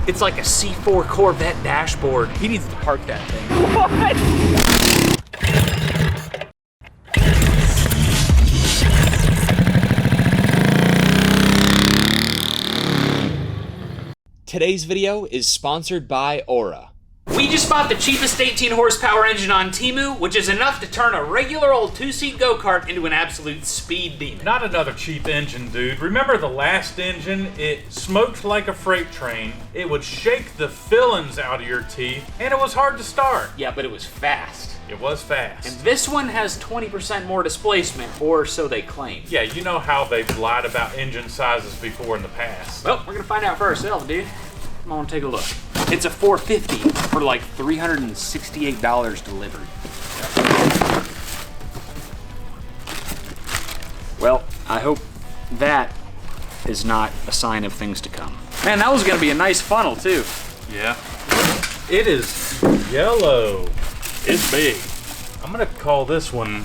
It's like a C4 Corvette dashboard. He needs to park that thing. Today's video is sponsored by Aura. We just bought the cheapest 18 horsepower engine on Temu, which is enough to turn a regular old 2-seat go-kart into an absolute speed demon. Not another cheap engine, dude. Remember the last engine? It smoked like a freight train. It would shake the fillings out of your teeth, and it was hard to start. Yeah, but it was fast. It was fast. And this one has 20% more displacement, or so they claim. Yeah, you know how they've lied about engine sizes before in the past. Well, we're gonna find out for ourselves, dude. Come on, take a look. It's a 450 for like $368 delivered. Well, I hope that is not a sign of things to come. Man, that was gonna be a nice funnel too. Yeah. It is yellow. It's big. I'm gonna call this one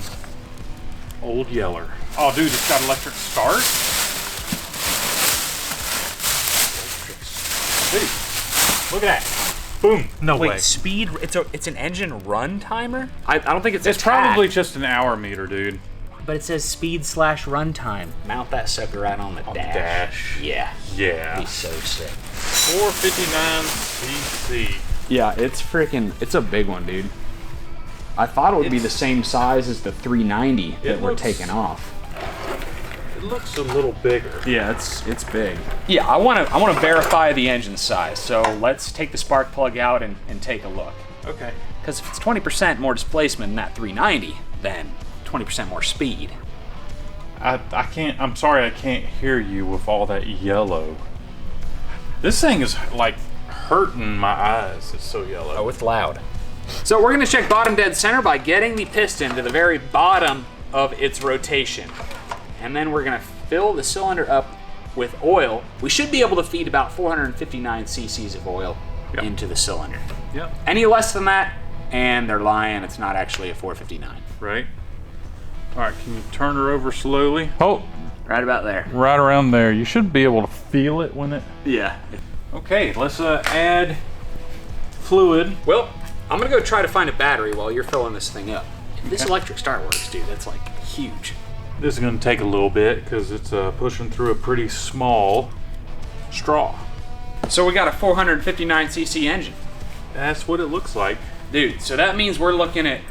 Old Yeller. Oh, dude, it's got electric start. Dude, look at that. Boom. No way. Wait, speed, it's an engine run timer? I don't think it's It's probably just an hour meter, dude. But it says speed/run time. Mount that sucker right on the dash. Yeah. Yeah. Be so sick. 459 cc. Yeah, it's a big one, dude. I thought it would be the same size as the 390 that we're taking off. It looks a little bigger. Yeah, it's big. Yeah, I want to verify the engine size. So let's take the spark plug out and take a look. Okay. Because if it's 20% more displacement than that 390, then 20% more speed. I'm sorry I can't hear you with all that yellow. This thing is like hurting my eyes. It's so yellow. Oh, it's loud. So we're gonna check bottom dead center by getting the piston to the very bottom of its rotation. And then we're gonna fill the cylinder up with oil. We should be able to feed about 459 cc's of oil into the cylinder. Yep. Any less than that, and they're lying, it's not actually a 459. Right. All right, can you turn her over slowly? Oh, Right about there. right around there. You should be able to feel it when it... Yeah. Okay, let's add fluid. Well, I'm gonna go try to find a battery while you're filling this thing up. If this electric start works, dude, that's like huge. This is gonna take a little bit because it's pushing through a pretty small straw. So we got a 459 cc engine. That's what it looks like. Dude, so that means we're looking at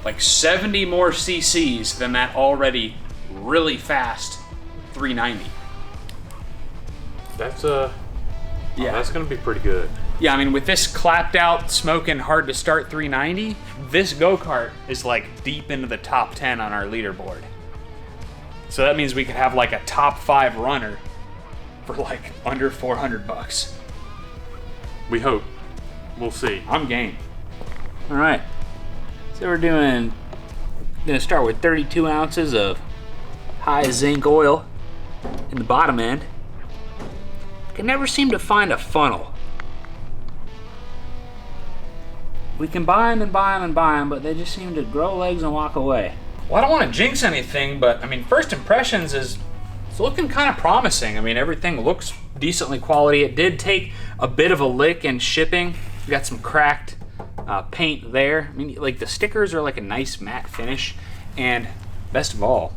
like 70 more cc's than that already really fast 390. That's that's gonna be pretty good. Yeah, I mean, with this clapped out, smoking, hard to start 390, this go-kart is like deep into the top 10 on our leaderboard. So that means we could have like a top 5 runner for like under 400 bucks. We hope. We'll see. I'm game. All right. So we're gonna start with 32 ounces of high zinc oil in the bottom end. Can never seem to find a funnel. We can buy them and buy them and buy them, but they just seem to grow legs and walk away. Well, I don't want to jinx anything, but I mean, first impressions is it's looking kind of promising. I mean, everything looks decently quality. It did take a bit of a lick in shipping. We got some cracked paint there. I mean, like the stickers are like a nice matte finish, and best of all,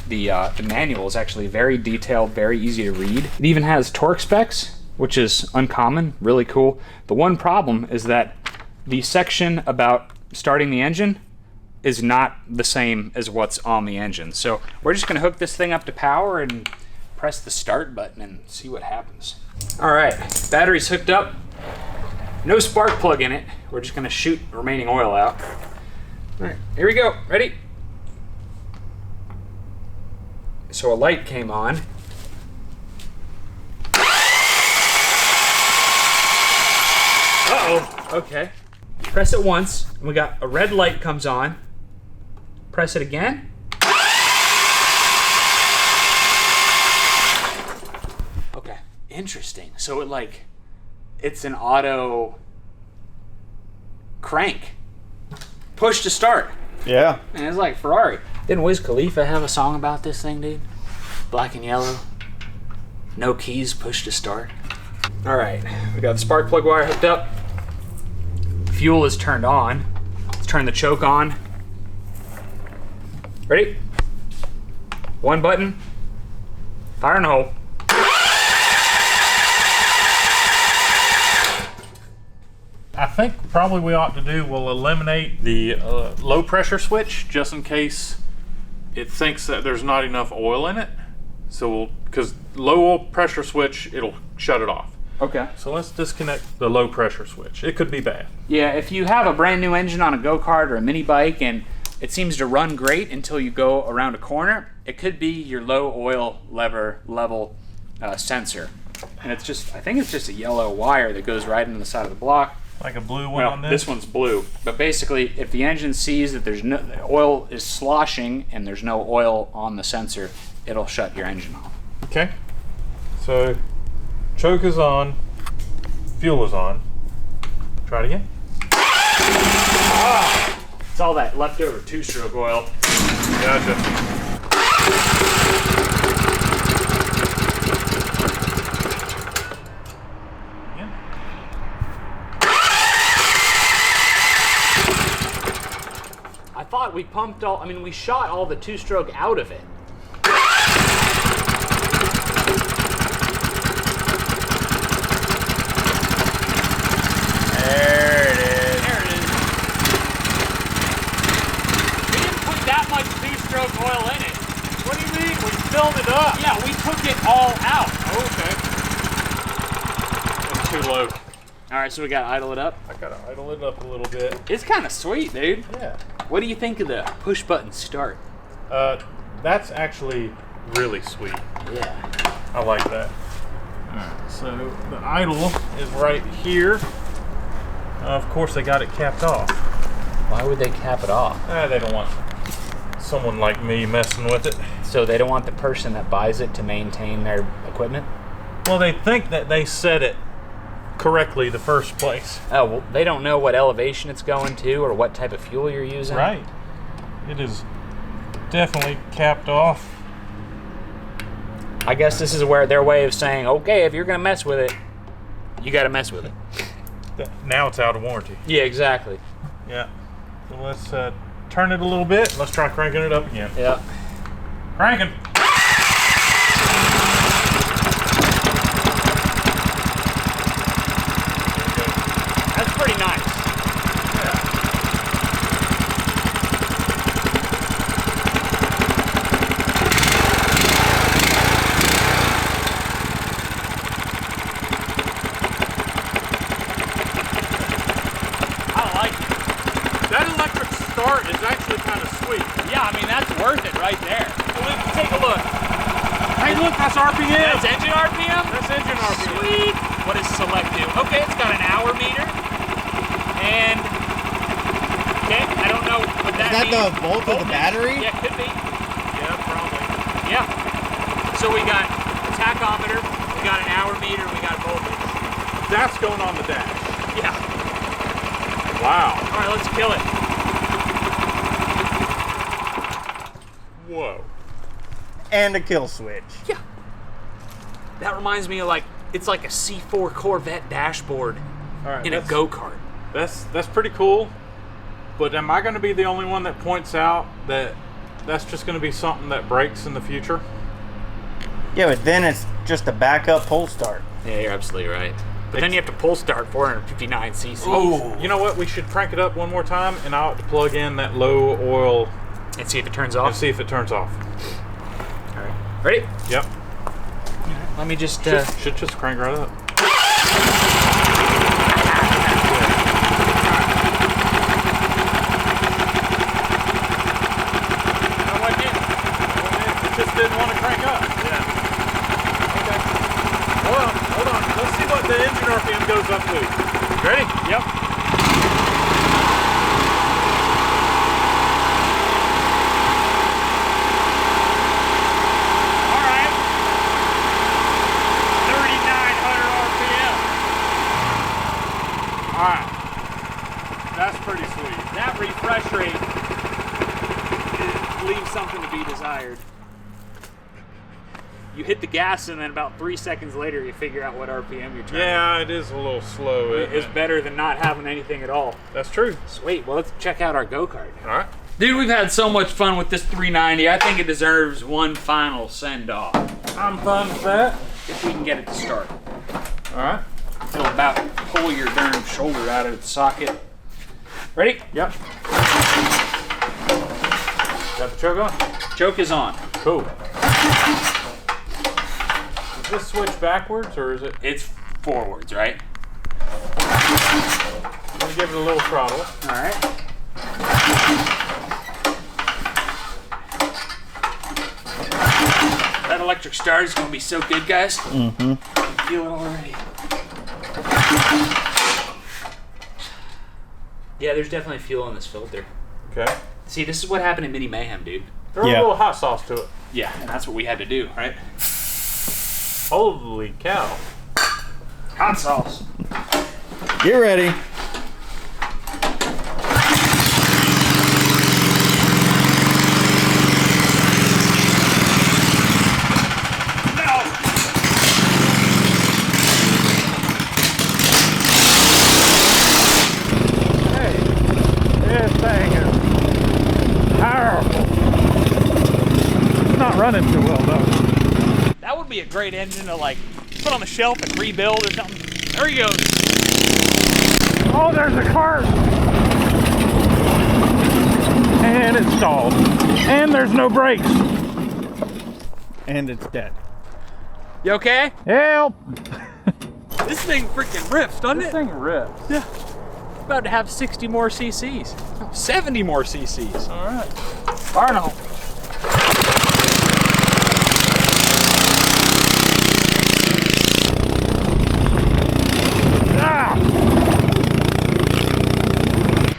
the manual is actually very detailed, very easy to read. It even has torque specs, which is uncommon, really cool. The one problem is that the section about starting the engine is not the same as what's on the engine. So we're just gonna hook this thing up to power and press the start button and see what happens. All right, battery's hooked up. No spark plug in it. We're just gonna shoot the remaining oil out. All right, here we go, ready? So a light came on. Uh-oh, okay. Press it once, and we got a red light comes on. Press it again. Okay, interesting. So it's an auto crank. Push to start. Yeah. Man, it's like Ferrari. Didn't Wiz Khalifa have a song about this thing, dude? Black and yellow. No keys, push to start. All right, we got the spark plug wire hooked up. Fuel is turned on. Let's turn the choke on. Ready? One button. Fire and hold. I think probably we ought to do, we'll eliminate the low pressure switch just in case it thinks that there's not enough oil in it. So because low oil pressure switch, it'll shut it off. Okay. So let's disconnect the low pressure switch. It could be bad. Yeah, if you have a brand new engine on a go-kart or a mini bike and it seems to run great until you go around a corner, it could be your low oil level sensor. And it's just, I think it's just a yellow wire that goes right into the side of the block. Like a blue one on this? This one's blue. But basically, if the engine sees that there's no the oil is sloshing and there's no oil on the sensor, it'll shut your engine off. Okay. So choke is on, fuel is on. Try it again. It's all that leftover two-stroke oil. Gotcha. I thought we pumped all, we shot all the two-stroke out of it. There it is. There it is. We didn't put that much two-stroke oil in it. What do you mean? We filled it up. Yeah, we took it all out. Okay. That's too low. All right, so we got to idle it up. I gotta idle it up a little bit. It's kind of sweet, dude. Yeah. What do you think of the push-button start? That's actually really sweet. Yeah. I like that. Alright, so the idle is right here. Of course, they got it capped off. Why would they cap it off? They don't want someone like me messing with it. So they don't want the person that buys it to maintain their equipment? Well, they think that they set it correctly the first place. Oh, well, they don't know what elevation it's going to or what type of fuel you're using? Right. It is definitely capped off. I guess this is where their way of saying, okay, if you're going to mess with it, you got to mess with it. Now it's out of warranty. Yeah, exactly. Yeah. So let's turn it a little bit. Let's try cranking it up again. Yeah. Cranking. That's pretty nice. Start is actually kind of sweet. Yeah, that's worth it right there. Take a look. Hey, look, that's RPM. That's engine RPM? That's engine RPM. Sweet. What does select do? Okay, it's got an hour meter. And, okay, I don't know what that means. Is that the volt of the battery? Yeah, could be. Yeah, probably. Yeah. So we got a tachometer, we got an hour meter, we got voltage. That's going on the dash. Yeah. Wow. All right, let's kill it. Whoa. And a kill switch. Yeah. That reminds me of it's like a C4 Corvette dashboard in a go-kart. That's pretty cool. But am I going to be the only one that points out that that's just going to be something that breaks in the future? Yeah, but then it's just a backup pull start. Yeah, you're absolutely right. But then you have to pull start 459 cc. Oh, you know what? We should crank it up one more time, and I'll have to plug in that low oil and see if it turns off. and see if it turns off. All right, ready? Yep. Let me just. Should just crank right up. It just didn't want to crank up. Yeah. Okay. Hold on. Let's see what the engine RPM goes up to. Ready? Yep. All right. 3,900 RPM. All right. That's pretty sweet. That refresh rate leaves something to be desired. you hit the gas and then about 3 seconds later you figure out what RPM you're trying. Yeah, it is a little slow. It's better than not having anything at all. That's true. Sweet. Well, let's check out our go-kart. All right. Dude, we've had so much fun with this 390. I think it deserves one final send-off. I'm fine with that. If we can get it to start. All right. It'll about pull your darn shoulder out of the socket. Ready? Yep. Got the choke on? Choke is on. Cool. Is this switch backwards or is it? It's forwards, right? I'm gonna give it a little throttle. All right. That electric start is going to be so good, guys. Mm-hmm. I feel it already. Yeah, there's definitely fuel in this filter. Okay. See, this is what happened in Mini Mayhem, dude. Throw a little hot sauce to it. Yeah, and that's what we had to do, right? Holy cow. Hot sauce. Get ready. Running too well though. That would be a great engine to like put on the shelf and rebuild or something. There he goes. Oh, there's a cart. And it's stalled. And there's no brakes. And it's dead. You okay? Help! This thing freaking rips, doesn't it? This thing rips. Yeah. It's about to have 60 more cc's. 70 more cc's. All right. Arnold.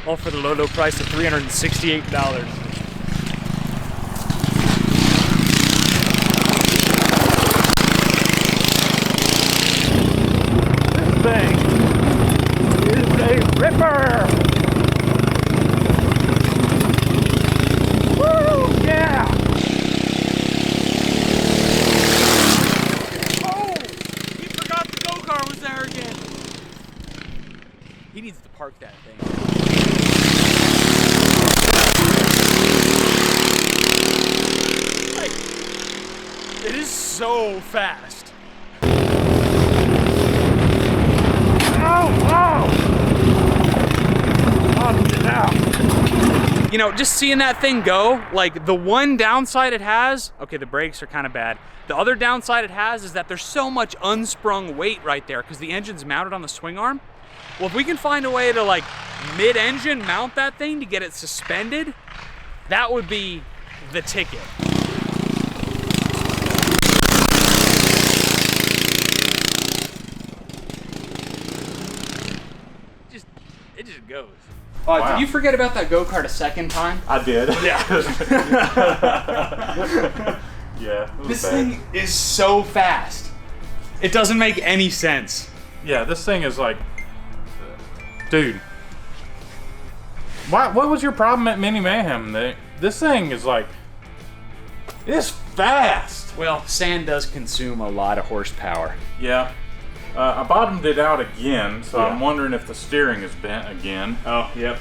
All for the low price of $368. This thing is a ripper! Woo! Yeah! Oh! He forgot the go-kart was there again. He needs to park that thing. It is so fast. Oh! Get out. You know, just seeing that thing go, like the one downside it has, okay, the brakes are kind of bad. The other downside it has is that there's so much unsprung weight right there because the engine's mounted on the swing arm. Well, if we can find a way to like mid-engine mount that thing to get it suspended, that would be the ticket. It just goes. Wow. Did you forget about that go-kart a second time? I did. Yeah. Yeah. This thing is so fast. It doesn't make any sense. Yeah, this thing is like, dude. What was your problem at Mini Mayhem? This thing is like, it's fast. Well, sand does consume a lot of horsepower. Yeah. I bottomed it out again, so Yeah. I'm wondering if the steering is bent again. Oh, yep.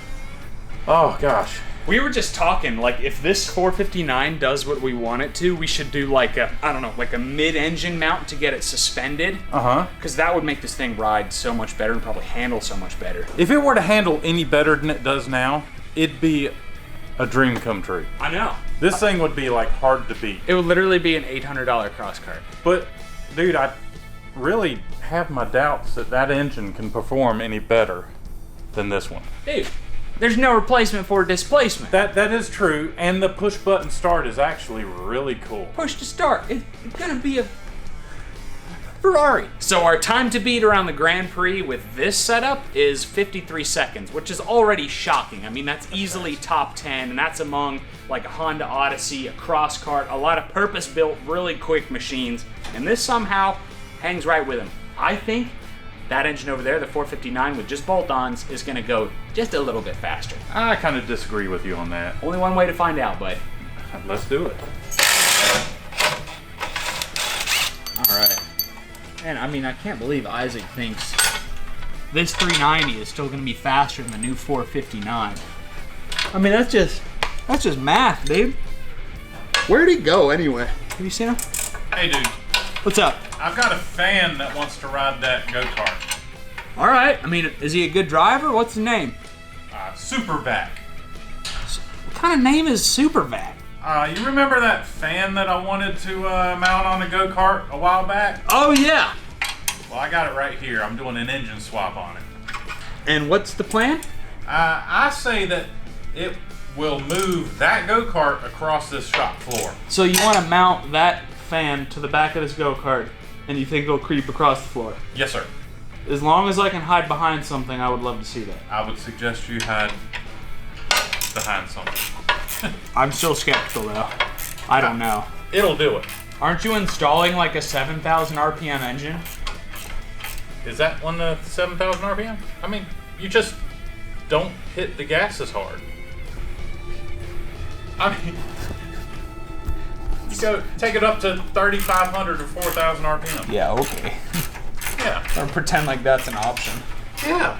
Oh gosh. We were just talking, like, if this 459 does what we want it to, we should do like a, I don't know, like a mid-engine mount to get it suspended. Uh-huh. Because that would make this thing ride so much better and probably handle so much better. If it were to handle any better than it does now, it'd be a dream come true. I know. This thing would be like hard to beat. It would literally be an $800 cross cart. But, dude, I really have my doubts that that engine can perform any better than this one. Dude, there's no replacement for displacement. That is true, and the push button start is actually really cool. Push to start. It's gonna be a Ferrari. So our time to beat around the Grand Prix with this setup is 53 seconds, which is already shocking. I mean, that's easily top 10, and that's among like a Honda Odyssey, a cross kart, a lot of purpose-built, really quick machines, and this somehow hangs right with them. I think that engine over there, the 459 with just bolt-ons, is gonna go just a little bit faster. I kind of disagree with you on that. Only one way to find out, bud. Let's do it. And I mean, I can't believe Isaac thinks this 390 is still gonna be faster than the new 459. I mean, that's just math, dude. Where'd he go anyway? Have you seen him? Hey, dude. What's up? I've got a fan that wants to ride that go-kart. All right. I mean, is he a good driver? What's his name? Supervac. What kind of name is Supervac? You remember that fan that I wanted to mount on the go-kart a while back? Oh, yeah. Well, I got it right here. I'm doing an engine swap on it. And what's the plan? I say that it will move that go-kart across this shop floor. So you want to mount that fan to the back of this go-kart, and you think it'll creep across the floor? Yes, sir. As long as I can hide behind something, I would love to see that. I would suggest you hide behind something. I'm still skeptical, though. I don't know. It'll do it. Aren't you installing like a 7,000 RPM engine? Is that one the 7,000 RPM? I mean, you just don't hit the gas as hard. I mean, you go take it up to 3,500 or 4,000 RPM. Yeah, okay. Yeah. Or pretend like that's an option. Yeah.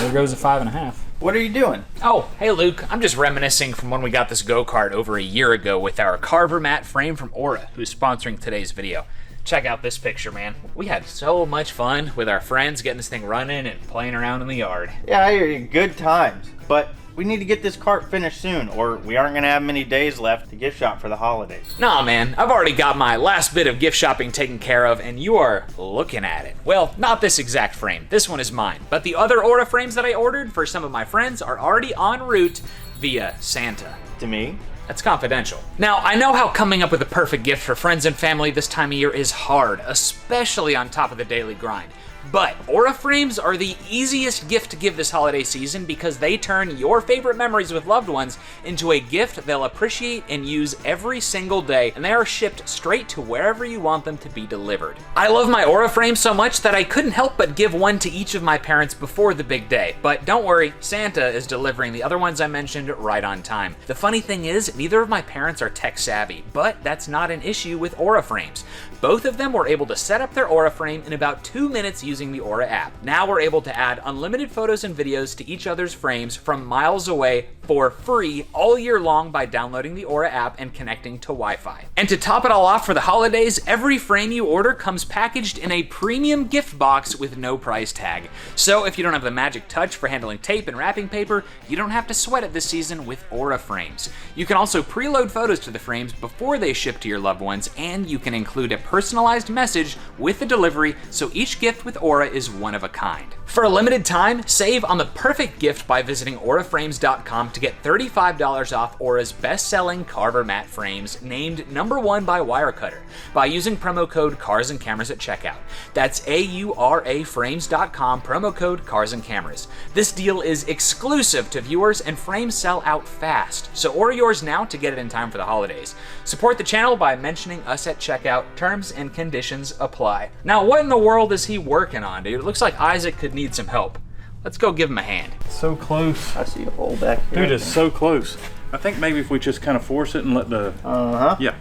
There goes a 5.5. What are you doing? Oh, hey Luke, I'm just reminiscing from when we got this go-kart over a year ago with our Carver mat frame from Aura, who's sponsoring today's video. Check out this picture, man. We had so much fun with our friends getting this thing running and playing around in the yard. Yeah, I hear you. Good times. But we need to get this cart finished soon, or we aren't going to have many days left to gift shop for the holidays. Nah, man, I've already got my last bit of gift shopping taken care of, and you are looking at it. Well, not this exact frame. This one is mine. But the other Aura frames that I ordered for some of my friends are already en route via Santa. To me? That's confidential. Now, I know how coming up with a perfect gift for friends and family this time of year is hard, especially on top of the daily grind. But Aura frames are the easiest gift to give this holiday season because they turn your favorite memories with loved ones into a gift they'll appreciate and use every single day, and they are shipped straight to wherever you want them to be delivered. I love my Aura frame so much that I couldn't help but give one to each of my parents before the big day, but don't worry, Santa is delivering the other ones I mentioned right on time. The funny thing is, neither of my parents are tech savvy, but that's not an issue with Aura frames. Both of them were able to set up their Aura frame in about 2 minutes using the Aura app. Now we're able to add unlimited photos and videos to each other's frames from miles away for free all year long by downloading the Aura app and connecting to Wi-Fi. And to top it all off for the holidays, every frame you order comes packaged in a premium gift box with no price tag. So if you don't have the magic touch for handling tape and wrapping paper, you don't have to sweat it this season with Aura frames. You can also preload photos to the frames before they ship to your loved ones, and you can include a personalized message with the delivery, so each gift with Aura is one of a kind. For a limited time, save on the perfect gift by visiting auraframes.com to get $35 off Aura's best-selling Carver mat frames, named #1 by Wirecutter, by using promo code CarsandCameras at checkout. That's auraframes.com, promo code CarsandCameras. This deal is exclusive to viewers, and frames sell out fast, so order yours now to get it in time for the holidays. Support the channel by mentioning us at checkout. Terms and conditions apply. Now, what in the world is he working on, dude? It looks like Isaac could need some help. Let's go give him a hand. So close. I see a hole back here. Dude, it's so close. I think maybe if we just kind of force it and let the... Uh-huh. Yeah.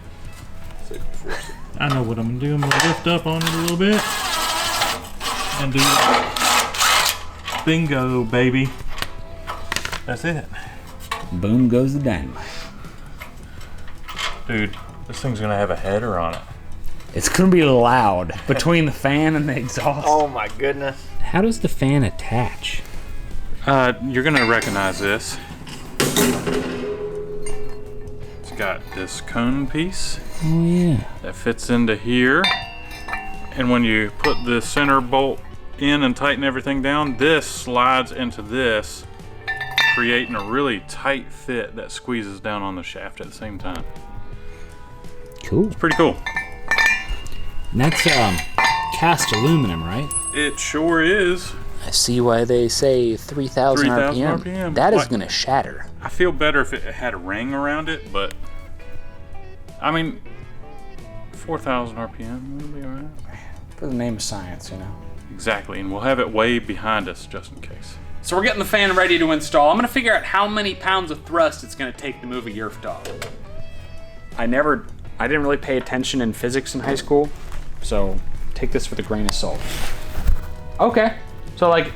So force it. I know what I'm going to do. I'm going to lift up on it a little bit. And do bingo, baby. That's it. Boom goes the dynamite. Dude, this thing's going to have a header on it. It's gonna be loud between the fan and the exhaust. Oh my goodness. How does the fan attach? You're going to recognize this. It's got this cone piece. Oh yeah. That fits into here. And when you put the center bolt in and tighten everything down, this slides into this, creating a really tight fit that squeezes down on the shaft at the same time. Cool. It's pretty cool. And that's cast aluminum, right? It sure is. I see why they say 3,000 RPM. RPM. That is Like- gonna shatter. I feel better if it had a ring around it, but I mean, 4,000 RPM, it'll be all right. For the name of science, you know. Exactly, and we'll have it way behind us just in case. So we're getting the fan ready to install. I'm gonna figure out how many pounds of thrust it's gonna take to move a Yurf dog. I didn't really pay attention in physics in high school, So take this with a grain of salt. Okay, so like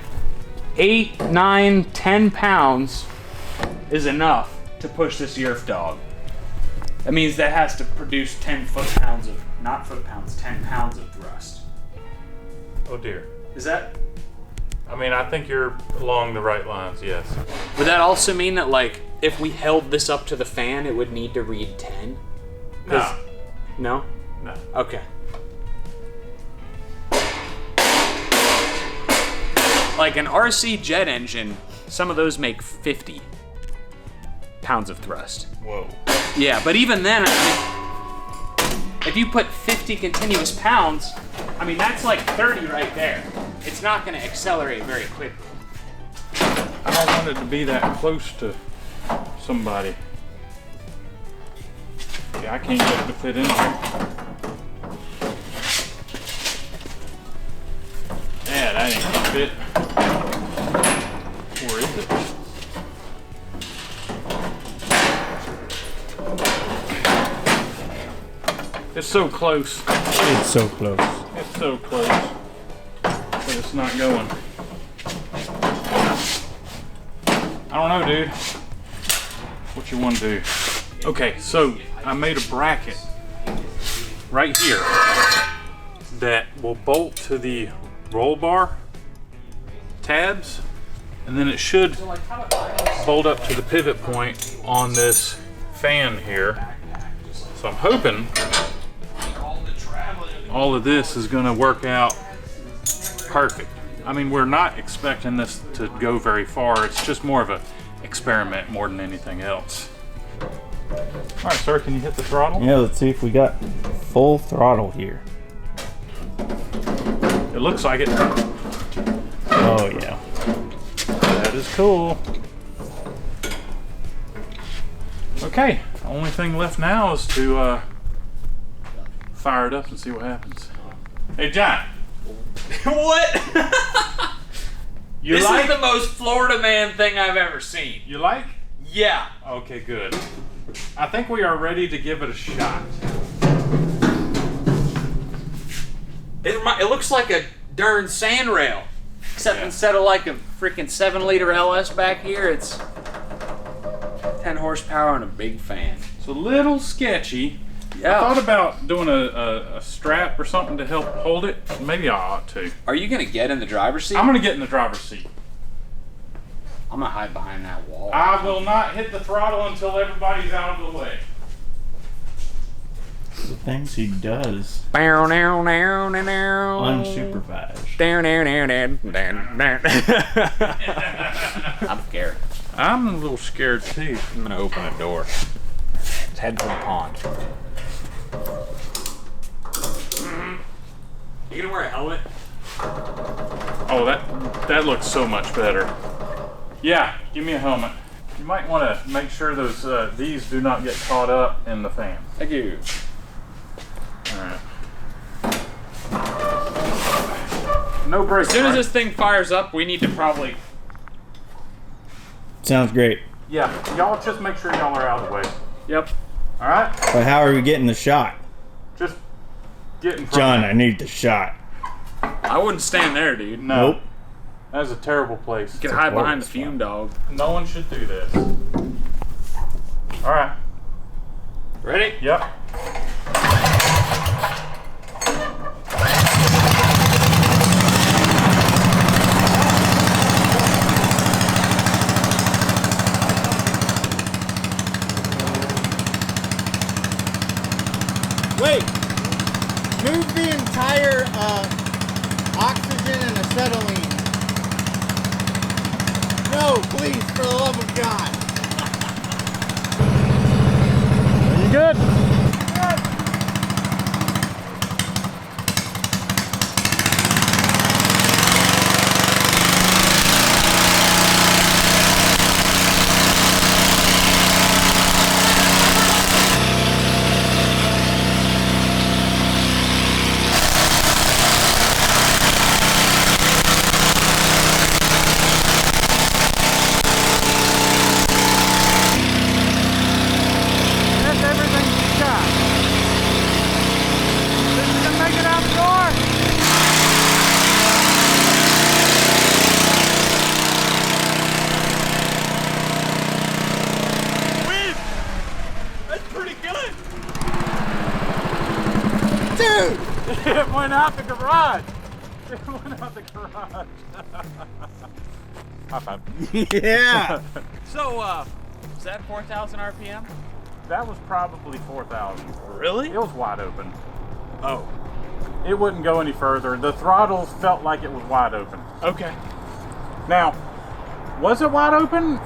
8, 9, 10 pounds is enough to push this Yerf dog. That means that has to produce 10 foot-pounds of, not foot-pounds, 10 pounds of thrust. Oh dear. Is that? I mean, I think you're along the right lines, yes. Would that also mean that, like, if we held this up to the fan, it would need to read 10? No. No? No. Okay. Like an RC jet engine, some of those make 50 pounds of thrust. Whoa. Yeah, but even then, I mean, if you put 50 continuous pounds, I mean, that's like 30 right there. It's not going to accelerate very quickly. I don't want it to be that close to somebody. Yeah, I can't get it to fit in there. Yeah, that ain't gonna fit. Where is it? It's so close. It's so close. It's so close. But it's not going. I don't know, dude. What you want to do? Okay, so I made a bracket right here that will bolt to the roll bar tabs, and then it should bolt up to the pivot point on this fan here. So I'm hoping all of this is going to work out perfect. I mean, we're not expecting this to go very far. It's just more of an experiment more than anything else. All right, sir, can you hit the throttle? Yeah, let's see if we got full throttle here. It looks like it. Oh yeah. That is cool. Okay, the only thing left now is to fire it up and see what happens. Hey, John. What? This is the most Florida man thing I've ever seen. You like? Yeah. Okay, good. I think we are ready to give it a shot. It looks like a darn sand rail. Except instead of like a freaking 7-liter LS back here, it's 10 horsepower and a big fan. It's a little sketchy. Yeah. I thought about doing a strap or something to help hold it. Maybe I ought to. Are you gonna get in the driver's seat? I'm gonna get in the driver's seat. I'm gonna hide behind that wall. I will not hit the throttle until everybody's out of the way. The things he does Unsupervised. unsupervised. I'm scared. I'm a little scared too. I'm gonna open a door. Let's head for the pond. You gonna wear a helmet? Oh, that looks so much better. Yeah, give me a helmet. You might want to make sure those these do not get caught up in the fan. Thank you. All right. No brakes. As soon as right? this thing fires up, we need to probably. Sounds great. Yeah, y'all just make sure y'all are out of the way. Yep. All right. But how are we getting the shot? Just get in front. John, I need the shot. I wouldn't stand there, dude. No. Nope. That's a terrible place. You can hide behind the horrible fume dog. No one should do this. All right. Ready? Yep. Wait! Move the entire oxygen and acetylene. No, please, for the love of God. You good? That's everything she went out the garage. It went out the garage. High five. Yeah. So, is that 4,000 RPM? That was probably 4,000. Really? It was wide open. Oh. It wouldn't go any further. The throttle felt like it was wide open. Okay. Now, was it wide open?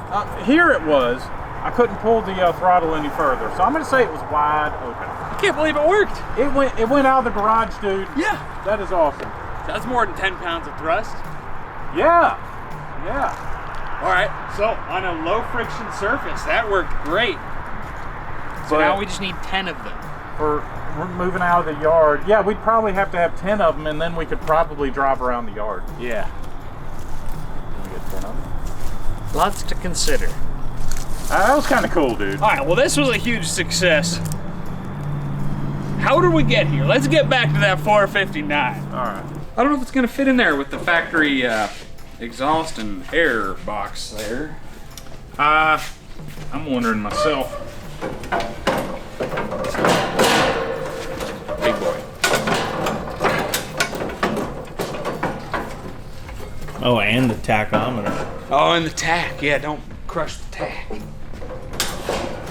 Here it was. I couldn't pull the throttle any further, so I'm going to say it was wide open. I can't believe it worked. It went out of the garage, dude. Yeah. That is awesome. That's more than 10 pounds of thrust. Yeah. Yeah. All right. So on a low friction surface, that worked great. So But- now we just need 10 of them. For moving out of the yard, yeah, we'd probably have to have 10 of them, and then we could probably drive around the yard. Yeah. Can we get 10 of them? Lots to consider. That was kind of cool, dude. All right, well, this was a huge success. How did we get here? Let's get back to that 459. All right. I don't know if it's gonna fit in there with the factory exhaust and air box there. I'm wondering myself. Big boy. Oh, and the tachometer. Oh, and the tack. Yeah, don't crush the tack.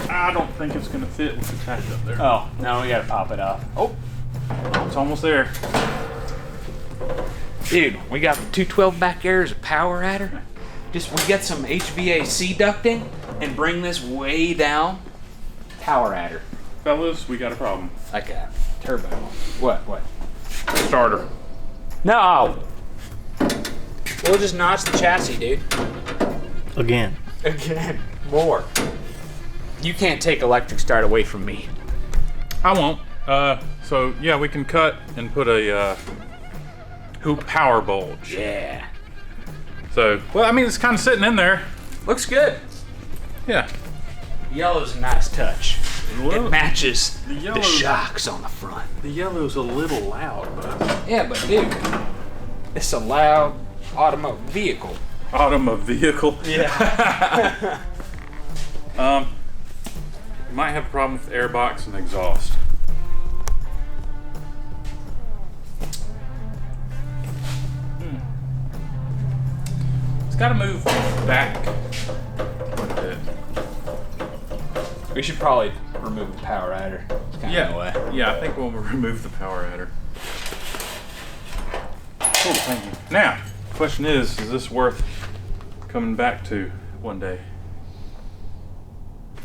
I don't think it's gonna fit with the tack up there. Oh, no, we gotta pop it off. Oh, It's almost there. dude, we got 212 back there as a power adder. Just we get some HVAC ducting and bring this way down. Power adder. Fellas, we got a problem. Like a turbo. What? Starter. No! We'll just notch the chassis, dude. Again. Again. More. You can't take electric start away from me. I won't. So yeah, we can cut and put a hoop power bulge. Yeah. So, well, I mean, it's kind of sitting in there. Looks good. Yeah. Yellow's a nice touch. Well, It matches the the yellow- shocks on the front. The yellow's a little loud, but Yeah, but dude, it's a loud automotive vehicle. vehicle. Yeah. You might have a problem with airbox and exhaust. It's got to move back quite a bit. We should probably remove the power adder. It's kind of in the way. Yeah, I think we'll remove the power adder. Cool, thank you. Now, question is this worth coming back to one day?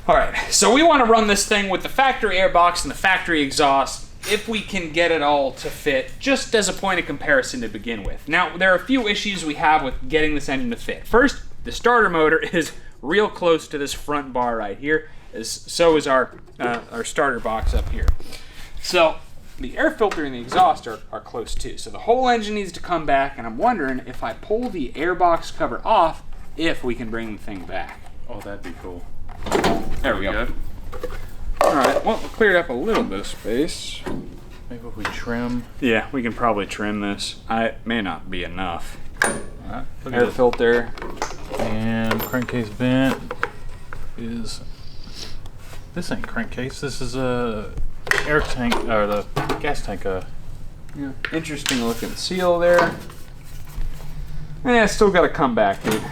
All right, so we want to run this thing with the factory airbox and the factory exhaust if we can get it all to fit, just as a point of comparison to begin with. Now, there are a few issues we have with getting this engine to fit. First, the starter motor is real close to this front bar right here, so is our starter box up here. So the air filter and the exhaust are close too. So the whole engine needs to come back, and I'm wondering if I pull the airbox cover off, if we can bring the thing back. Oh, that'd be cool. There we go. All right, well, we cleared up a little bit of space. Maybe if we trim. Yeah, we can probably trim this. It may not be enough. Alright, look Air at filter. And crankcase vent is. This ain't crankcase. This is a air tank or the gas tank. Yeah. Interesting looking seal there. Yeah, still got to come back, dude.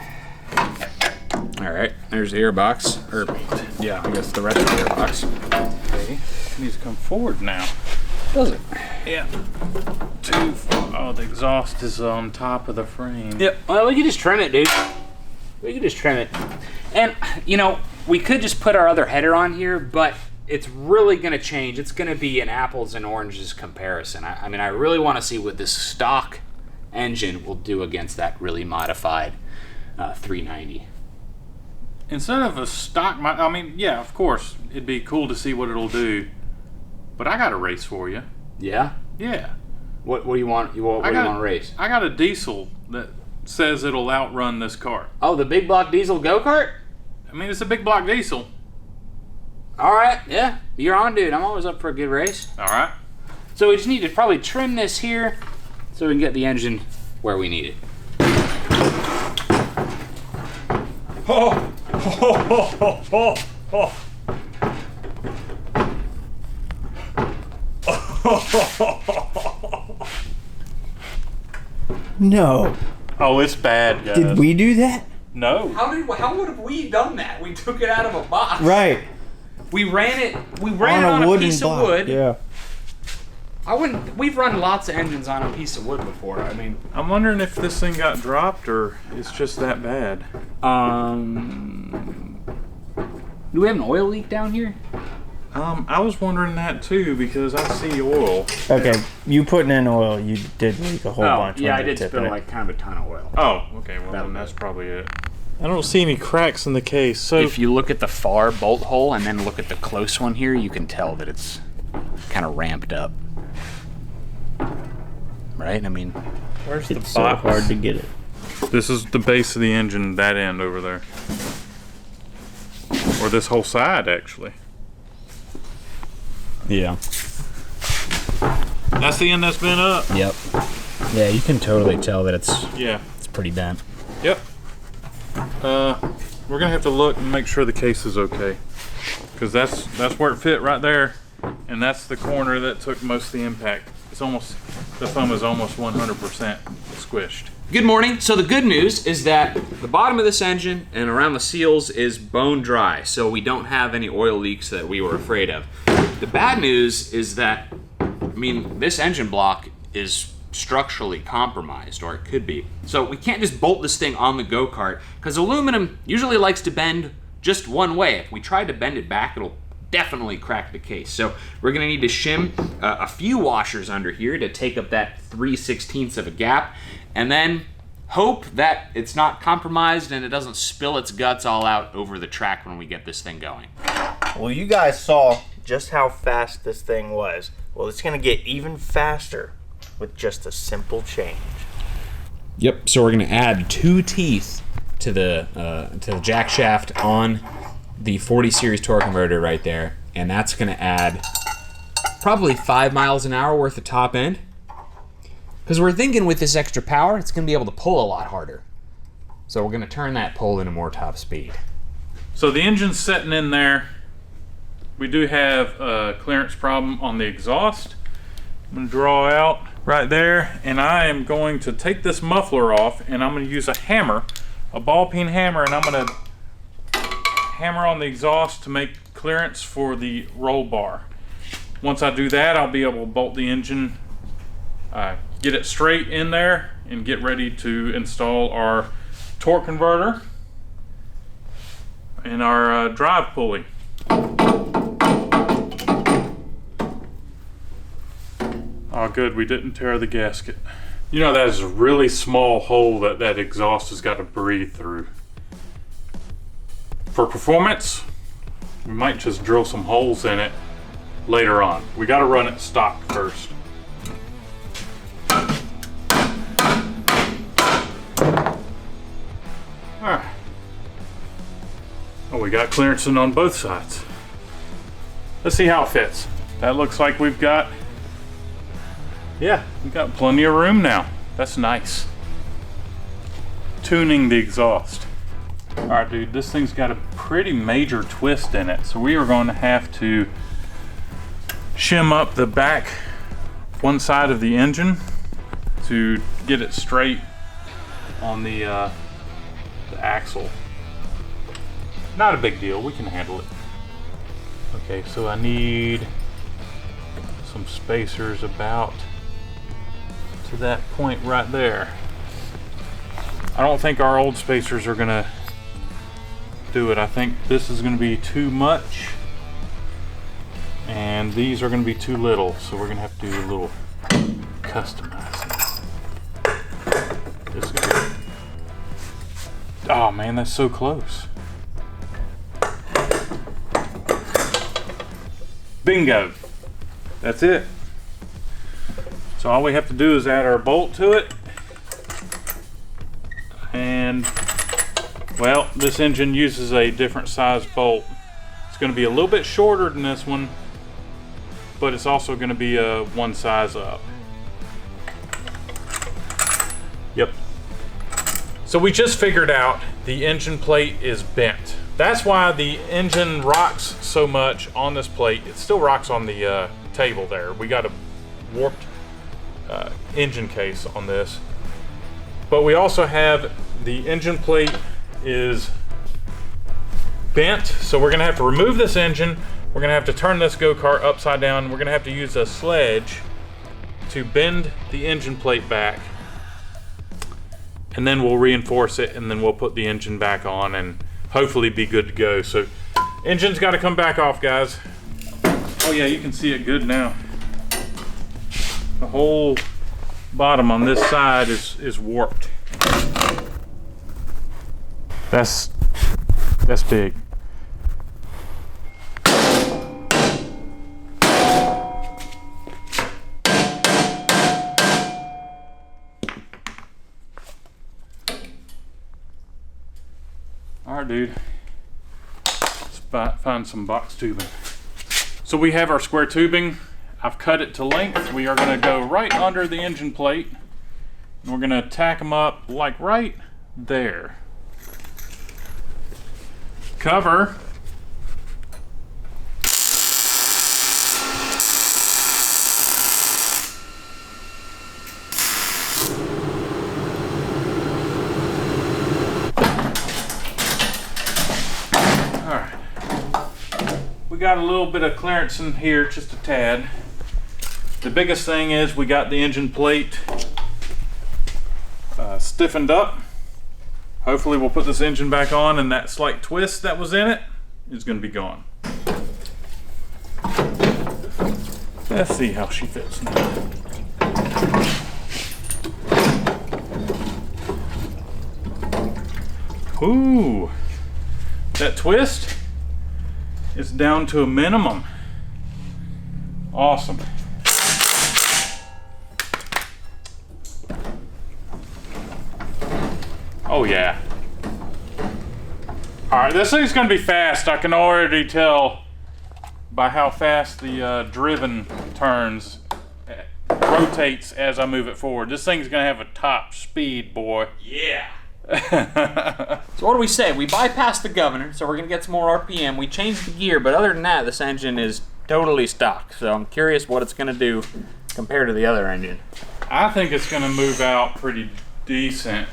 All right, there's the airbox. Or, yeah, I guess the rest of the airbox. Okay, it needs to come forward now. Does it? Yeah. Too far. Oh, the exhaust is on top of the frame. Yep. Well, we could just trim it, dude. We could just trim it. And, you know, we could just put our other header on here, but it's really going to change. It's going to be an apples and oranges comparison. I mean, I really want to see what this stock engine will do against that really modified 390. Instead of a stock, I mean, yeah, of course, it'd be cool to see what it'll do. But I got a race for you. Yeah? Yeah. What do you want? What do you want to race? I got a diesel that says it'll outrun this car. Oh, the big block diesel go-kart? I mean, it's a big block diesel. All right, yeah, you're on, dude. I'm always up for a good race. All right. So we just need to probably trim this here so we can get the engine where we need it. Oh, No. Oh, it's bad, guys. Did we do that? No. How would have we done that? We took it out of a box. Right. We ran it on a piece of wood. Yeah. We've run lots of engines on a piece of wood before. I mean, I'm wondering if this thing got dropped or it's just that bad. Do we have an oil leak down here? I was wondering that too because I see oil. Okay, you putting in oil, you did leak a whole bunch. Yeah, when I you did tipped spill it. like kind of a ton of oil. Oh, okay. Well, then that's probably it. I don't see any cracks in the case. So If you look at the far bolt hole and then look at the close one here, you can tell that it's kind of ramped up. Right? I mean, where's the It's box? so hard to get it. This is the base of the engine, that end over there. Or this whole side, actually. yeah. That's the end that's been up. Yep. Yeah, you can totally tell that it's Yeah. pretty bent. Yep. We're gonna have to look and make sure the case is okay, because that's where it fit right there, and that's the corner that took most of the impact. It's almost, the foam is almost 100% squished. good morning. So the good news is that the bottom of this engine and around the seals is bone dry, so we don't have any oil leaks that we were afraid of. The bad news is that, I mean, this engine block is structurally compromised, or it could be. So we can't just bolt this thing on the go-kart, because aluminum usually likes to bend just one way. If we try to bend it back, it'll definitely crack the case. So we're gonna need to shim a few washers under here to take up that 3/16 of a gap, and then hope that it's not compromised and it doesn't spill its guts all out over the track when we get this thing going. Well, you guys saw just how fast this thing was. Well, it's gonna get even faster with just a simple change. Yep, so we're gonna add 2 teeth to the jack shaft on the 40 series torque converter right there, and that's gonna add probably 5 miles an hour worth of top end. Because we're thinking with this extra power, it's gonna be able to pull a lot harder. So we're gonna turn that pull into more top speed. So the engine's sitting in there. We do have a clearance problem on the exhaust. I'm gonna draw out right there, and I am going to take this muffler off, and I'm gonna use a hammer, a ball peen hammer, and I'm gonna hammer on the exhaust to make clearance for the roll bar. Once I do that, I'll be able to bolt the engine, get it straight in there, and get ready to install our torque converter and our drive pulley. Oh good, we didn't tear the gasket. You know, that is a really small hole that exhaust has got to breathe through. For performance, we might just drill some holes in it later on. We got to run it stock first. Alright. Oh, we got clearance in on both sides. Let's see how it fits. That looks like we've got, yeah, we've got plenty of room now. That's nice. Tuning the exhaust. Alright dude, this thing's got a pretty major twist in it, so we are going to have to shim up the back one side of the engine to get it straight on the axle. Not a big deal, we can handle it. Okay, so I need some spacers about to that point right there. I don't think our old spacers are gonna do it. I think this is gonna be too much and these are gonna be too little, so we're gonna have to do a little customizing. This is gonna be... Oh man, that's so close. Bingo. That's it. So all we have to do is add our bolt to it. And, well, this engine uses a different size bolt. It's going to be a little bit shorter than this one, but it's also going to be one size up. Yep. So we just figured out the engine plate is bent. That's why the engine rocks so much on this plate. It still rocks on the table there. We got a warped engine case on this. But we also have the engine plate is bent, so we're gonna have to remove this engine. We're gonna have to turn this go-kart upside down. We're gonna have to use a sledge to bend the engine plate back, and then we'll reinforce it, and then we'll put the engine back on and hopefully be good to go. So engine's got to come back off, guys. Oh yeah, you can see it good now. The whole bottom on this side is warped. That's big. All right, dude. Let's find some box tubing. So we have our square tubing. I've cut it to length. We are gonna go right under the engine plate. And we're gonna tack them up like right there. Cover. We got a little bit of clearance in here, just a tad. The biggest thing is we got the engine plate stiffened up. Hopefully we'll put this engine back on and that slight twist that was in it is going to be gone. Let's see how she fits now. Ooh, that twist is down to a minimum. Awesome. Oh yeah. All right, this thing's gonna be fast. I can already tell by how fast the driven turns, rotates as I move it forward. This thing's gonna have a top speed, boy. Yeah. So what do we say? We bypassed the governor, so we're gonna get some more RPM. We changed the gear, but other than that, this engine is totally stock. So I'm curious what it's gonna do compared to the other engine. I think it's gonna move out pretty decent,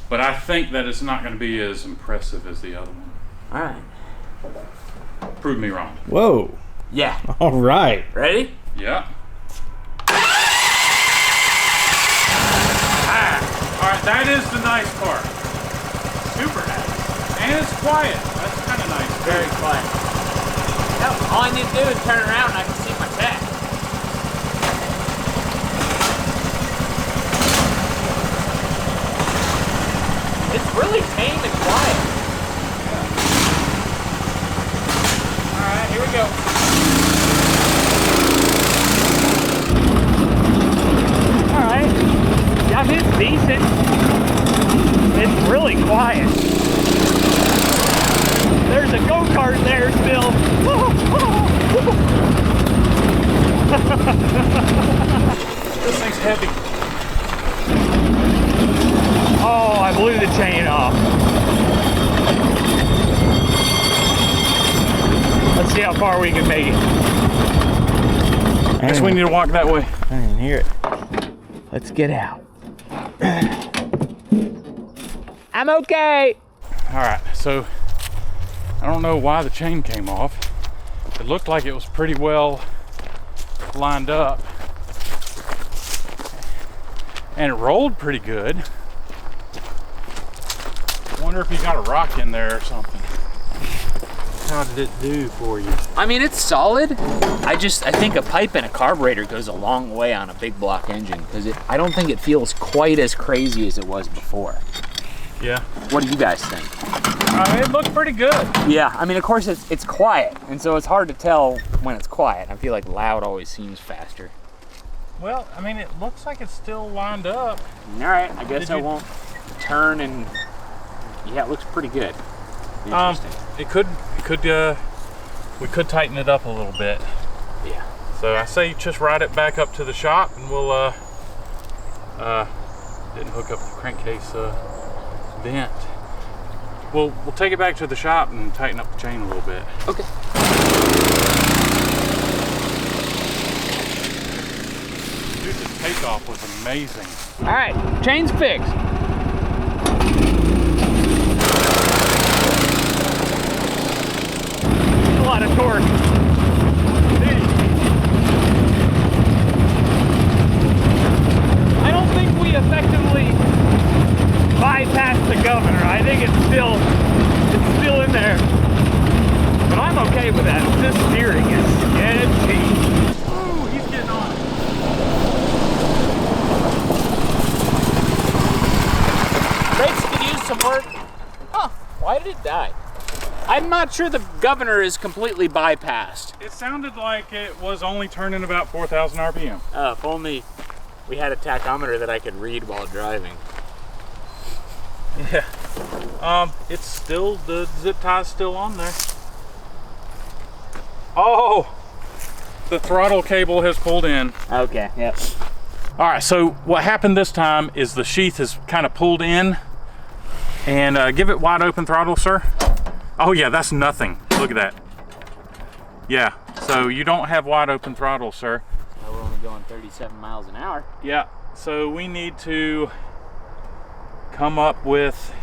but I think that it's not gonna be as impressive as the other one. All right. Prove me wrong. Whoa. Yeah. All right. Ready? Yeah. All right, that is the nice part. Super nice. And it's quiet. That's kind of nice. Very quiet. Hell, all I need to do is turn around and I can see my tech. It's really tame and quiet. All right, here we go. All right. Yeah, I mean, it's decent. It's really quiet. There's a go-kart there still. This thing's heavy. Oh, I blew the chain off. Let's see how far we can make it. I guess we need to walk that way. I didn't hear it. Let's get out. I'm okay. All right, so I don't know why the chain came off. It looked like it was pretty well lined up. And it rolled pretty good. I wonder if you got a rock in there or something. How did it do for you? I mean, it's solid. I think a pipe and a carburetor goes a long way on a big block engine because I don't think it feels quite as crazy as it was before. Yeah. What do you guys think? It looked pretty good. Yeah, I mean, of course, it's quiet, and so it's hard to tell when it's quiet. I feel like loud always seems faster. Well, I mean, it looks like it's still lined up. All right, I guess I won't turn and... Yeah, it looks pretty good. Interesting. We could tighten it up a little bit. Yeah. So I say just ride it back up to the shop and we'll, didn't hook up the crankcase vent. We'll take it back to the shop and tighten up the chain a little bit. Okay. Dude, the takeoff was amazing. All right, chain's fixed. lot of torque. I don't think we effectively bypassed the governor. I think it's still in there. But I'm okay with that. This steering is sketchy. Ooh, he's getting on. Brakes could use some work. Huh, why did it die? I'm not sure the governor is completely bypassed. It sounded like it was only turning about 4,000 RPM. If only we had a tachometer that I could read while driving. Yeah. It's still, the zip tie's still on there. Oh, the throttle cable has pulled in. Okay, yep. All right, so what happened this time is the sheath is kind of pulled in. And give it wide open throttle, sir. Oh yeah, that's nothing. Look at that. Yeah, so you don't have wide open throttle, sir. We're only going 37 miles an hour. Yeah, so we need to come up with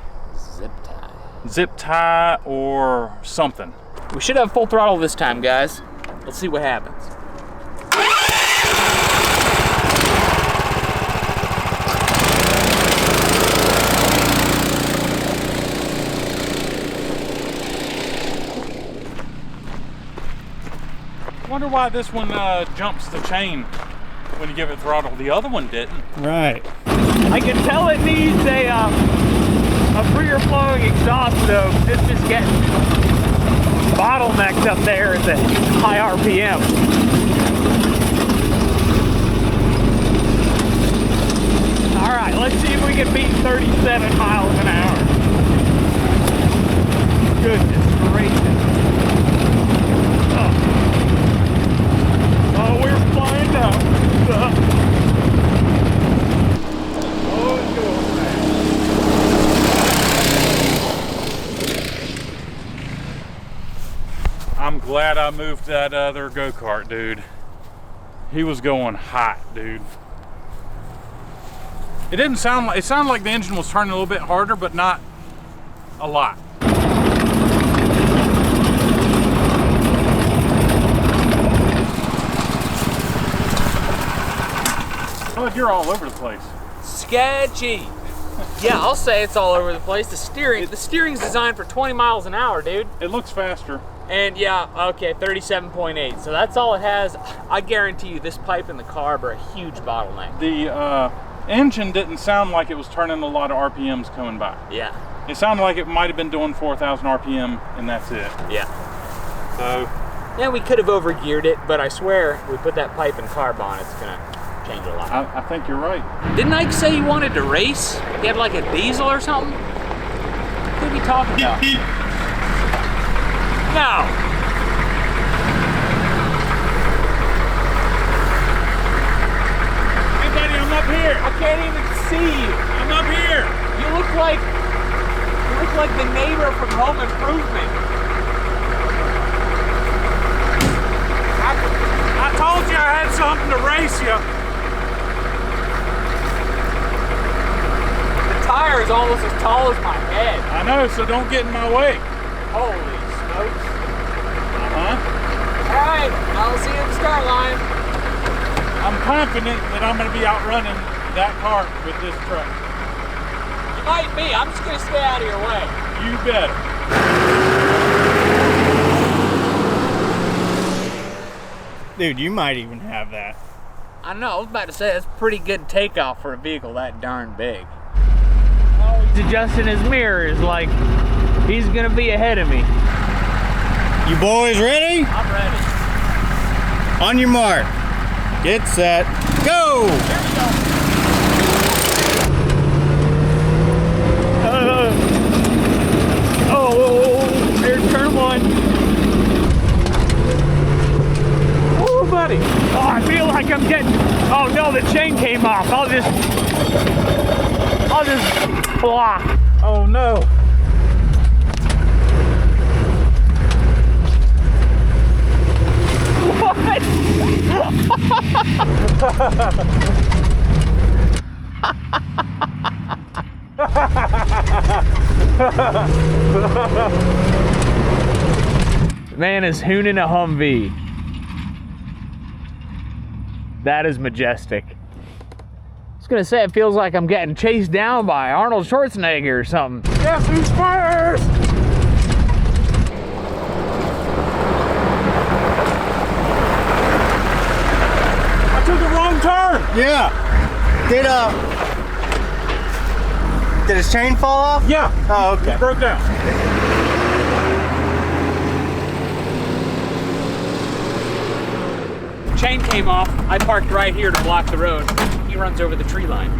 zip tie or something. We should have full throttle this time, guys. Let's see what happens. Wonder why this one jumps the chain when you give it throttle. The other one didn't. Right. I can tell it needs a freer flowing exhaust though. It's just getting bottlenecked up there at the high RPM. All right, let's see if we can beat 37 miles an hour. Goodness gracious. Oh, we're flying now. Oh, it's going fast. I'm glad I moved that other go-kart, dude. He was going hot, dude. It didn't sound like, it sounded like the engine was turning a little bit harder, but not a lot. Oh, you're all over the place. Sketchy. Yeah, I'll say it's all over the place. The steering's designed for 20 miles an hour, dude. It looks faster. And yeah, okay, 37.8. So that's all it has. I guarantee you this pipe and the carb are a huge bottleneck. The engine didn't sound like it was turning a lot of RPMs coming by. Yeah. It sounded like it might have been doing 4,000 RPM and that's it. Yeah. So, Yeah, we could have overgeared it, but I swear, we put that pipe and carb on, it's gonna change a lot. I think you're right. Didn't Ike say he wanted to race? He had like a diesel or something? What are we talking about? No! Hey buddy, I'm up here. I can't even see you. I'm up here. You look like the neighbor from Home Improvement. I told you I had something to race you. The tire is almost as tall as my head. I know, so don't get in my way. Holy smokes. Uh-huh. All right, I'll see you at the start line. I'm confident that I'm going to be outrunning that cart with this truck. You might be. I'm just going to stay out of your way. You better. Dude, you might even have that. I know. I was about to say, that's pretty good takeoff for a vehicle that darn big. He's adjusting his mirrors like he's going to be ahead of me. You boys ready? I'm ready. On your mark. Get set. Go! Here we go. There's turn one. Oh, buddy. Oh, I feel like I'm getting. Oh no, the chain came off. I'll just block. Oh no. What? Man is hooning a Humvee. That is majestic. I was gonna say, it feels like I'm getting chased down by Arnold Schwarzenegger or something. Guess who's first? I took a wrong turn. Yeah. Did his chain fall off? Yeah. Oh, okay. It broke down. Chain came off. I parked right here to block the road. He runs over the tree line.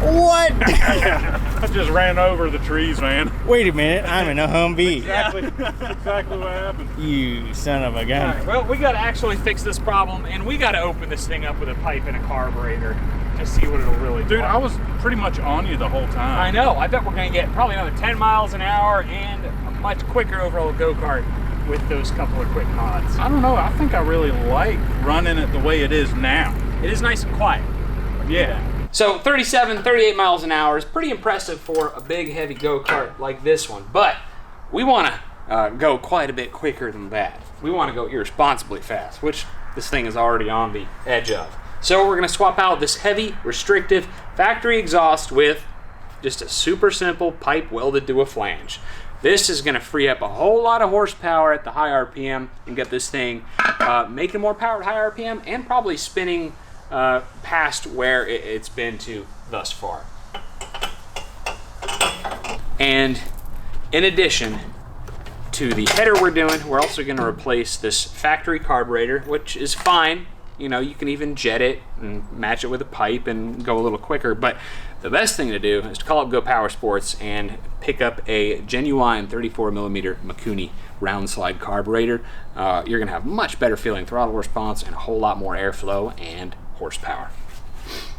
What? I just ran over the trees, man. Wait a minute, I'm in a Humvee. Exactly what happened. You son of a gun. Alright, well, we gotta actually fix this problem, and we gotta open this thing up with a pipe and a carburetor to see what it'll really do. Dude, I was pretty much on you the whole time. I know. I bet we're gonna get probably another 10 miles an hour and a much quicker overall go-kart with those couple of quick mods. I don't know. I think I really like running it the way it is now. It is nice and quiet. Yeah. So 37, 38 miles an hour is pretty impressive for a big, heavy go-kart like this one. But we want to go quite a bit quicker than that. We want to go irresponsibly fast, which this thing is already on the edge of. So we're going to swap out this heavy, restrictive factory exhaust with just a super simple pipe welded to a flange. This is going to free up a whole lot of horsepower at the high RPM and get this thing making more power at high RPM and probably spinning past where it's been to thus far. And in addition to the header we're doing, we're also going to replace this factory carburetor, which is fine. You know, you can even jet it and match it with a pipe and go a little quicker, but the best thing to do is to call up Go Power Sports and pick up a genuine 34mm Mikuni round slide carburetor. You're going to have much better feeling throttle response and a whole lot more airflow and horsepower.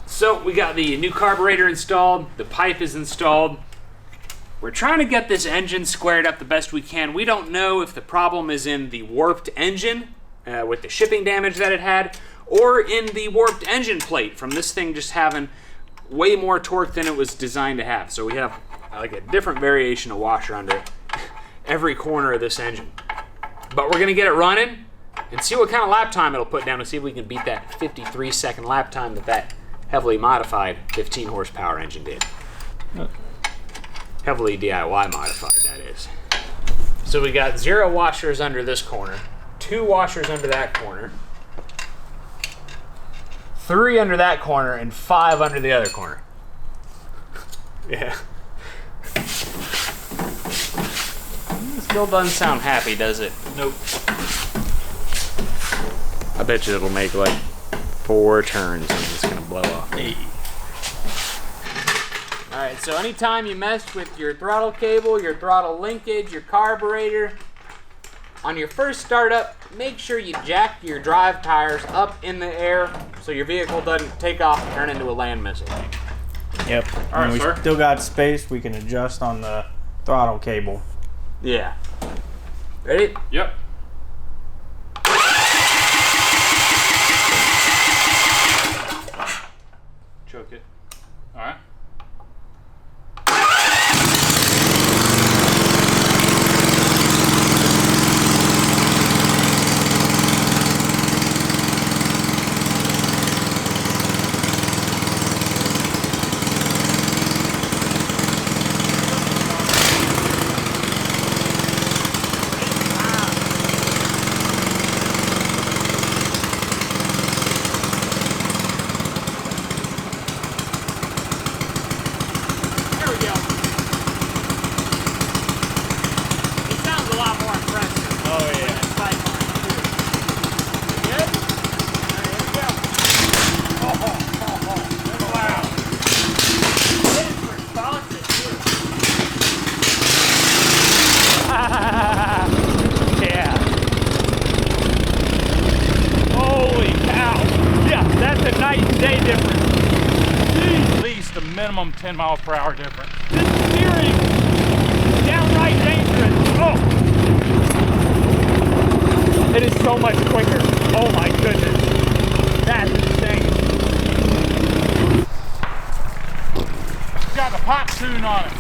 So we got the new carburetor installed, the pipe is installed. We're trying to get this engine squared up the best we can. We don't know if the problem is in the warped engine with the shipping damage that it had, or in the warped engine plate from this thing just having way more torque than it was designed to have. So we have like a different variation of washer under every corner of this engine. But we're gonna get it running and see what kind of lap time it'll put down to see if we can beat that 53-second lap time that heavily modified 15 horsepower engine did. Heavily DIY modified, that is. So we got 0 washers under this corner, 2 washers under that corner, 3 under that corner, and 5 under the other corner. Yeah. Still doesn't sound happy, does it? Nope. I bet you it'll make like 4 turns and it's gonna blow off. Hey. Alright, so anytime you mess with your throttle cable, your throttle linkage, your carburetor, on your first startup, make sure you jack your drive tires up in the air so your vehicle doesn't take off and turn into a land missile. Yep. All right, we sir. still got space. We can adjust on the throttle cable. Yeah. Ready? Yep. Choke it. All right. There we go. It sounds a lot more impressive. Oh, yeah. With that sideline, too. Good? All right, here we go. Wow. It is responsive, too. Yeah. Holy cow. Yeah, that's a night and day difference. At least a minimum 10 miles per hour difference. This steering is downright dangerous. Oh. It is so much quicker. Oh my goodness. That's insane. It's got the pop tune on it.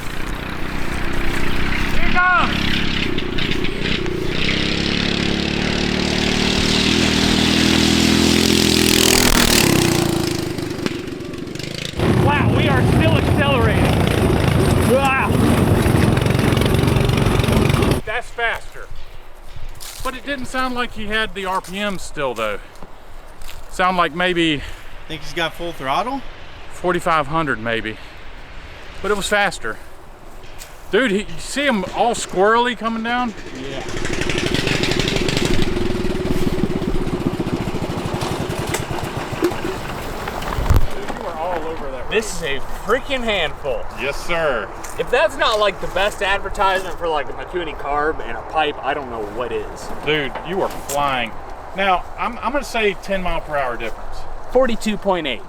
Here it comes. car's still accelerating. Ah. That's faster. But it didn't sound like he had the RPM still though. Sound like maybe Think he's got full throttle? 4,500 maybe. But it was faster. Dude, you see him all squirrely coming down? Yeah. Dude, you were all over that road. This is a freaking handful. Yes, sir. If that's not like the best advertisement for like a Makuni carb and a pipe, I don't know what is. Dude, you are flying. Now, I'm gonna say 10 mile per hour difference. 42.8.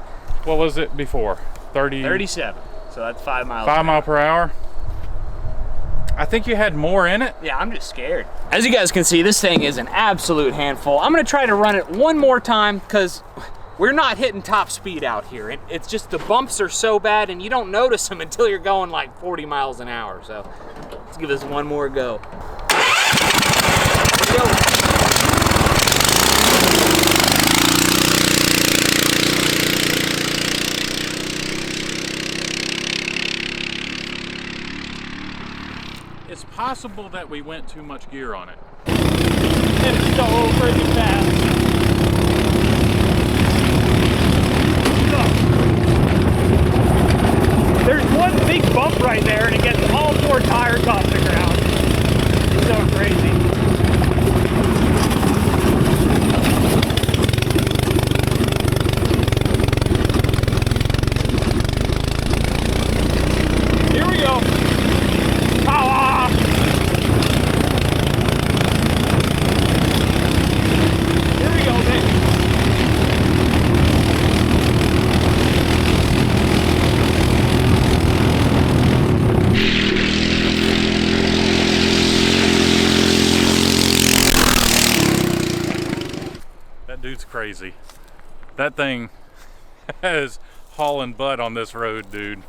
What was it before? 30? 37. So that's 5 miles. 5 mile per hour? I think you had more in it. Yeah, I'm just scared. As you guys can see, this thing is an absolute handful. I'm gonna try to run it one more time because we're not hitting top speed out here. It's just the bumps are so bad and you don't notice them until you're going like 40 miles an hour. So let's give this one more go. Here we go. It's possible that we went too much gear on it. It's so freaking fast. There's one big bump right there and it gets all 4 tires off the ground. It's so crazy. Here we go. Power! Here we go, baby. That dude's crazy. That thing is hauling butt on this road, dude.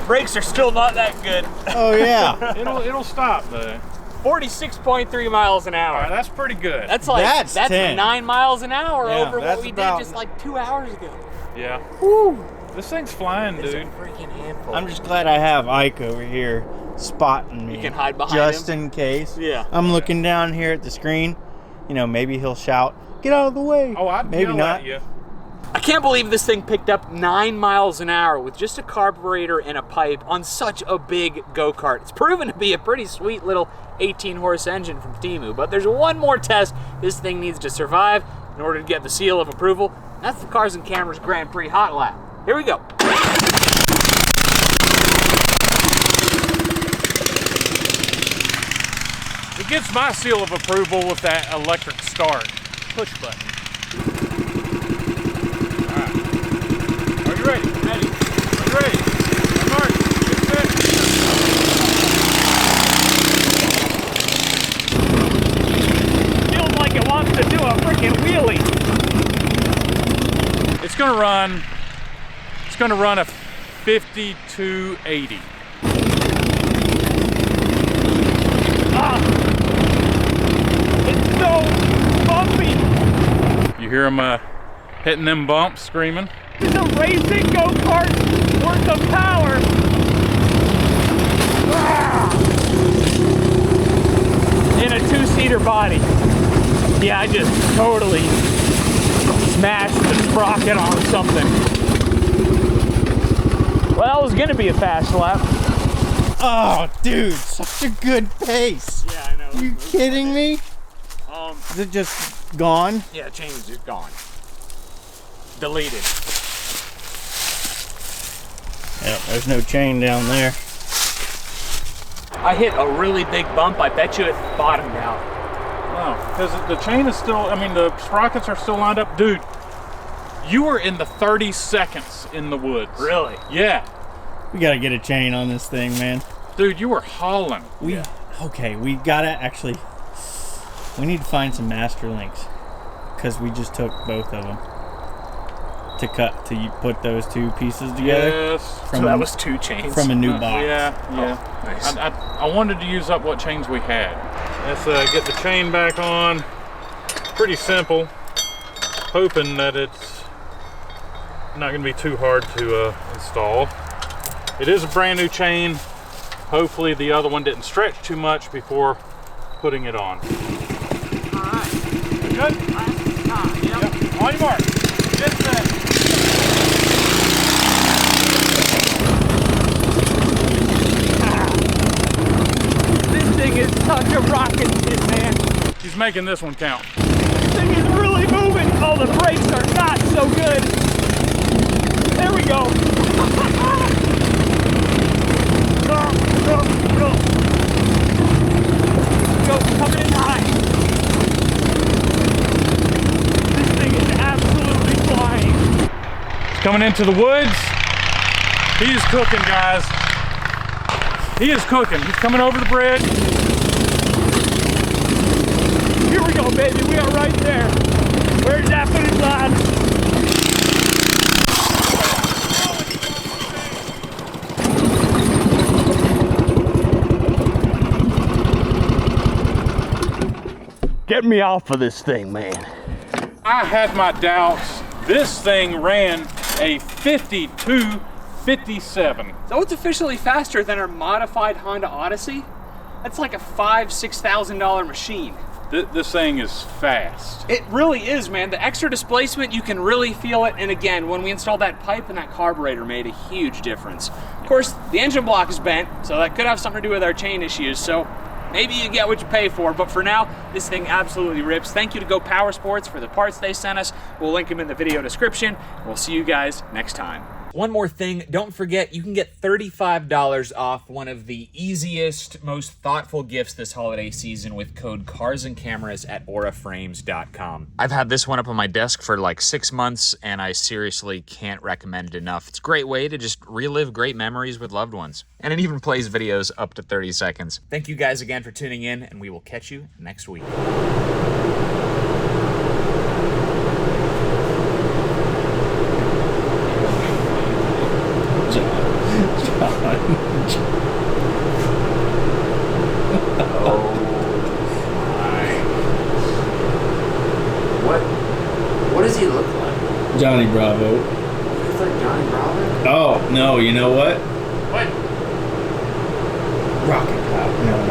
Brakes are still not that good. Oh yeah. It'll stop though. 46.3 miles an hour. All right, that's pretty good. That's like That's 10. 9 miles an hour Yeah, over what that's we about- did just like 2 hours ago. Yeah. Woo! This thing's flying, It's dude. a freaking handful. I'm just glad I have Ike over here spotting me. You can hide behind just him. in case. Yeah. I'm looking down here at the screen. You know, maybe he'll shout, "Get out of the way." Oh, I'd maybe yell not. at you. I can't believe this thing picked up 9 miles an hour with just a carburetor and a pipe on such a big go-kart. It's proven to be a pretty sweet little 18-horse engine from Temu, but there's one more test this thing needs to survive in order to get the seal of approval. That's the Cars and Cameras Grand Prix Hot Lap. Here we go. It gets my seal of approval with that electric start. Push button. Are you ready? Ready. Are you ready? Mark, get set. Feels like it wants to do a freaking wheelie. It's gonna run a 5280. It's so bumpy. You hear him hitting them bumps, screaming? It's a racing go-kart worth of power. In a 2-seater body. Yeah, I just totally smashed the sprocket on something. Well, that was gonna be a fast lap. Oh, dude, such a good pace. Yeah, I know. You kidding me? Is it just gone? Yeah, chain is just gone. Deleted. Yep, there's no chain down there. I hit a really big bump. I bet you it bottomed out. No, because the chain is still, I mean, the sprockets are still lined up. Dude, you were in the 30 seconds in the woods. Really? Yeah. We gotta get a chain on this thing, man. Dude, you were hauling. Okay, we gotta actually, we need to find some master links because we just took both of them to put those two pieces together. Yes. So that was 2 chains. from a new box. Yeah. Nice. I wanted to use up what chains we had. Let's get the chain back on. pretty simple. Hoping that it's not going to be too hard to install. It is a brand new chain. Hopefully the other one didn't stretch too much before putting it on. All right. Good? Last time. Yep. On your mark. Get set. This thing is such a rocket ship, man. He's making this one count. This thing is really moving. Oh, the brakes are not so good. There we go. Go, coming in high. This thing is absolutely flying. He's coming into the woods. He is cooking, guys. He is cooking. He's coming over the bridge. Here we go, baby. We are right there. Where's that finish line? Get me off of this thing, man. I had my doubts. This thing ran a 52.57. So it's officially faster than our modified Honda Odyssey? That's like a $5,000–6,000 machine. This thing is fast. It really is, man. The extra displacement, you can really feel it. And again, when we installed that pipe and that carburetor made a huge difference. Of course, the engine block is bent, so that could have something to do with our chain issues. So maybe you get what you pay for, but for now, this thing absolutely rips. Thank you to Go Power Sports for the parts they sent us. We'll link them in the video description. We'll see you guys next time. One more thing, don't forget you can get $35 off one of the easiest, most thoughtful gifts this holiday season with code CarsandCameras at auraframes.com. I've had this one up on my desk for like 6 months and I seriously can't recommend it enough. It's a great way to just relive great memories with loved ones. And it even plays videos up to 30 seconds. Thank you guys again for tuning in and we will catch you next week. What does he look like? Johnny Bravo. It's like Johnny Bravo? Oh, no, you know what? What? Rocket Cop. No,